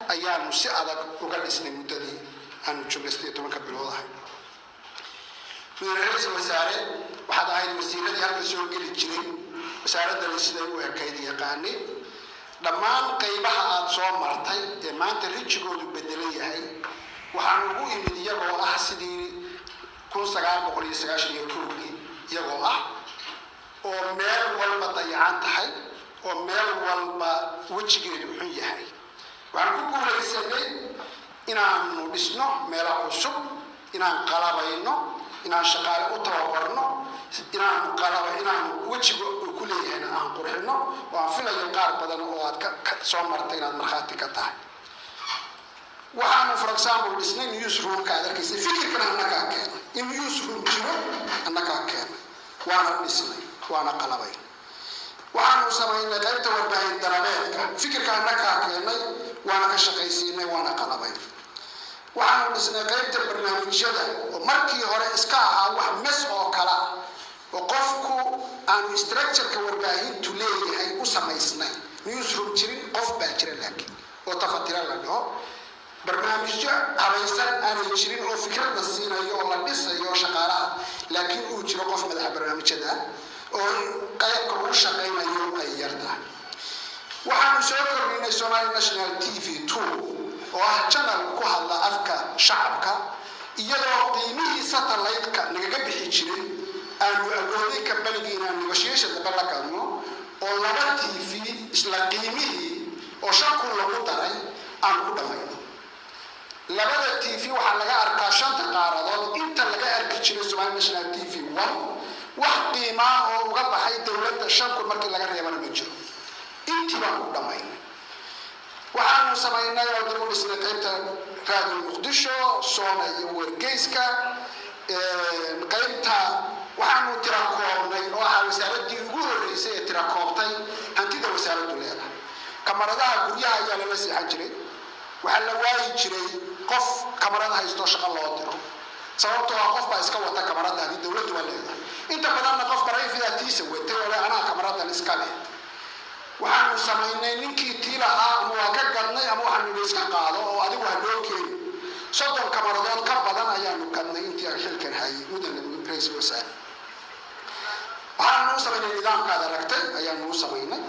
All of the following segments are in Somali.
ayaanu si adag uga dhisnay muddadii aanu joognay 17 bilood ahay ra'iisul wasaare waxaad ahayd wasiiradii halka soo geli jiray wasaaradda siday u ekayd yaqaani dhammaan qaybaha aad soo martay ee maanta rijigoodu bedelan yahay waxaan ugu imid iyagoo ah sidii 1991 iyagoo ah oo meel walba dayacan tahay oo meel walba wajigeedu xun yahay waxaan ku guulaysanay inaanu dhisno meel cusub inaan qalabayno inaan shaqaale u tababarno inaan wajiga ku leeyahay aan qurxino waan filayo qaar badan oo aad ka soo martay inaad marxaati ka tahay waxaanu for example dhisnay newsroom ka arkaysa fikirkana annaka keenay in newsroom jiro annaka keenay waana dhisnay waana qalabay waxaanu samaynay qaybta warbaahin darabeedka fikirka annaka keenay waana ka shaqaysiinay waana qalabay waxaanu dhisnay qaybta barnaamijyada oo markii hore iska ahaa wax mes oo kala oo qofku aanu structure-ka warbaahintu leeyahay u samaysnay newsroom jirin qof baa jira laakiin oo tafatira la dhaho barnaamijyo habaysan aanay jirin oo fikrad la siinayo oo la dhisayo shaqaalaha laakiin uu jiro qof madax barnaamijyada oo qaybka uu shaqaynayo ay yartahay waxaanu soo kordhinay Somali National TV2 oo ah channel ku hadla afka shacabka iyadoo qiimihii satellite-ka naga bixi jiray aanu awoodin ka balgiina negotiation balakano oo laba TV isla qiimihii oo shaqo lagu daray aan ku dhamayno labada TV waxa laga arkaa shanta qaaradood inta laga arki jiray Somali National TV1 wax qiima oo uga baxay dawladda shaqo markii laga reebana ma jiro intii baan ku dhamaynay waxaanu samaynay oo dib u dhisnay qaybta raadiyo muqdisho soona iyo wargeyska qaybta waxaanu tirakoobnay oo ah wasaaradii ugu horeysay ee tirakoobtay hantida wasaaraddu leedahay kamaradaha guryaha ayaa la siixan jiray waxa la waayi jiray qof kamarada haysto shaqo loo diro sababtoo ah qof baa iska wata kamarada hadii dawladdu waa leedahay inta badanna qof barayfidaatiisa watay oo ana kamaradan iska leh waxaanu samaynay ninkii tiilaha ama waa ka gadnay ama waxaanu iska qaado oo adigu ha loo keenay soddon kamaradood ka badan ayaanu gadnay intii aan xilkan hayay mudane ra'iisul wasaare waxaanu samaynay nidaamkaad aragtay ayaanu samaynay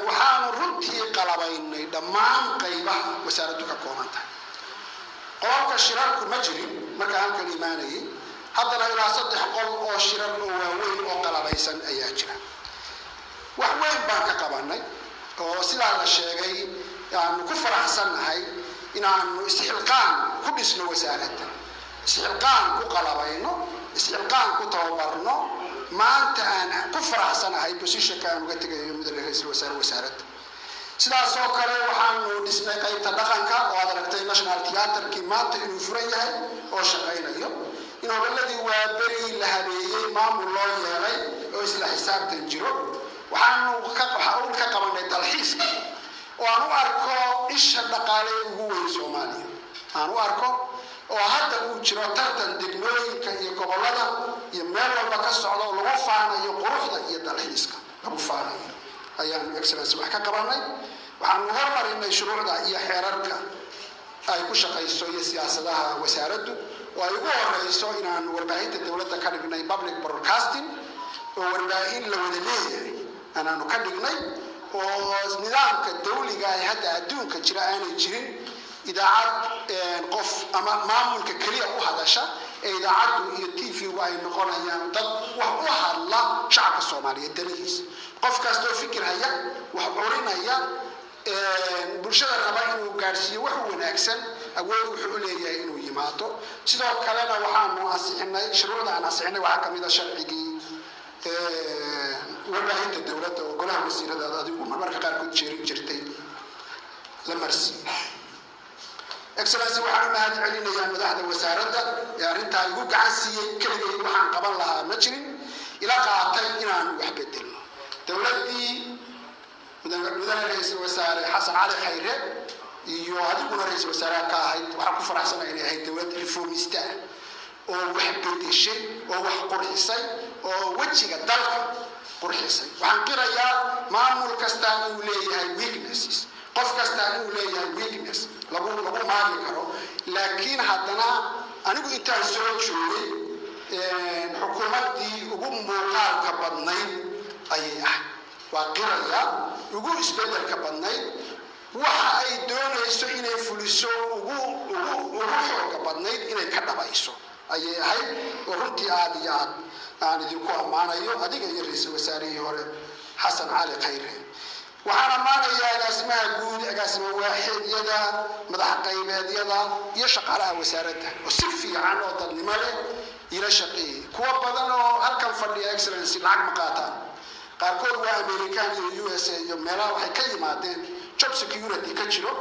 waxaanu runtii qalabaynay dhammaan qaybaha wasaaraddu ka kooban tahay qolka shirarku ma jirin marka halkan imaanayay haddana ilaa 3 qol oo shirar oo waaweyn oo qalabaysan ayaa jira wax weyn baan ka qabanay oo sidaa la sheegay aanu ku faraxsanahay inaanu istixqaan ku dhisno wasaaradda istixqaan ku qalabayno istixqaan ku tababarno maanta aan ku faraxsanahay position-ka aan uga tagayo mudane ra'iisul wasaare wasaaradda sidaas oo kale waxaanu dhisnay qaybta dhaqanka oo aad aragtay National Theatre-kii maanta inuu furan yahay oo shaqaynayo inuu waladii waa bari la habeeyay maamul loo yeelay oo isla xisaabtan jiro waxaanu ka qabanay dalxiiska oo aan u arko isha dhaqaale ugu weyn Soomaaliya aan u arko oo hadda uu jiro tartan degmooyinka iyo gobolada iyo meel walba ka socdo lagu faanayo quruxda iyo dalxiiska lagu faanayo ayaan excellence wax ka qabanay waxaanu horumarinay shuruucda iyo xeerarka ay ku shaqayso iyo siyaasadaha wasaaraddu oo ay ugu horeyso inaan warbaahinta dawladda ka dhignay public broadcasting oo warbaahin la wada leeyahay anaanu ka dhignay oo nidaamka dawliga ay hadda adduunka jira aanay jirin idaacad qof ama maamulka kaliya u hadasha ee idaacaddu iyo TV-gu ay noqonayaan dad wax u hadla shacabka Soomaaliyeed danihiisa qof kasta oo fikir haya wax orinaya bulshada raba inuu gaarsiiyo wax wanaagsan awood wuxuu leeyahay inuu yimaado sidoo kalena waxaanu ansixinay shuruucda aan ansixinay waxa kamid ah sharcigii warbaahinta dawladda oo golaha wasiirada adigu marmarka qaar ku jeerin jirtay la marsiin excellence waxaan mahad celinayaa madaxda wasaaradda ee arinta ay ugu gacan siiyay kaliya waxaan qaban lahaa ma jirin ila qaatay inaan wax bedelno dawladdii mudane ra'iisul wasaare xasan cali khayre iyo adiguna ra'iisul wasaaraha ka ahayd waxaan ku faraxsanahay inay ahayd dowlad reformista oo wax bedeshay oo wax qurxisay oo wajiga dalka qurxisay waxaan qirayaa maamul kasta uu leeyahay weaknesses qof kasta uu leeyahay weakness lagu maagi karo laakiin haddana anigu intaan soo joogay xukuumaddii ugu muuqaalka badnayd ayay ahayd waa qirayaa ugu isbedelka badnayd waxa ay doonayso inay fuliso ugu xooga badnayd inay ka dhabayso ayay ahayd oo runtii aad iyo aad aan idinku ammaanayo adiga iyo ra'iisul wasaarihii hore xasan cali khayre waxaan ammaanayaa agaasimaha guud agaasima waaxidyada madax qaybeedyada iyo shaqaalaha wasaaradda oo si fiican oo dadnimo leh ila shaqeeyay kuwa badan oo halkan fadhiya excellency lacag ma qaataan qaarkood waa American iyo USA iyo meelaha waxay ka yimaadeen job security ka jiro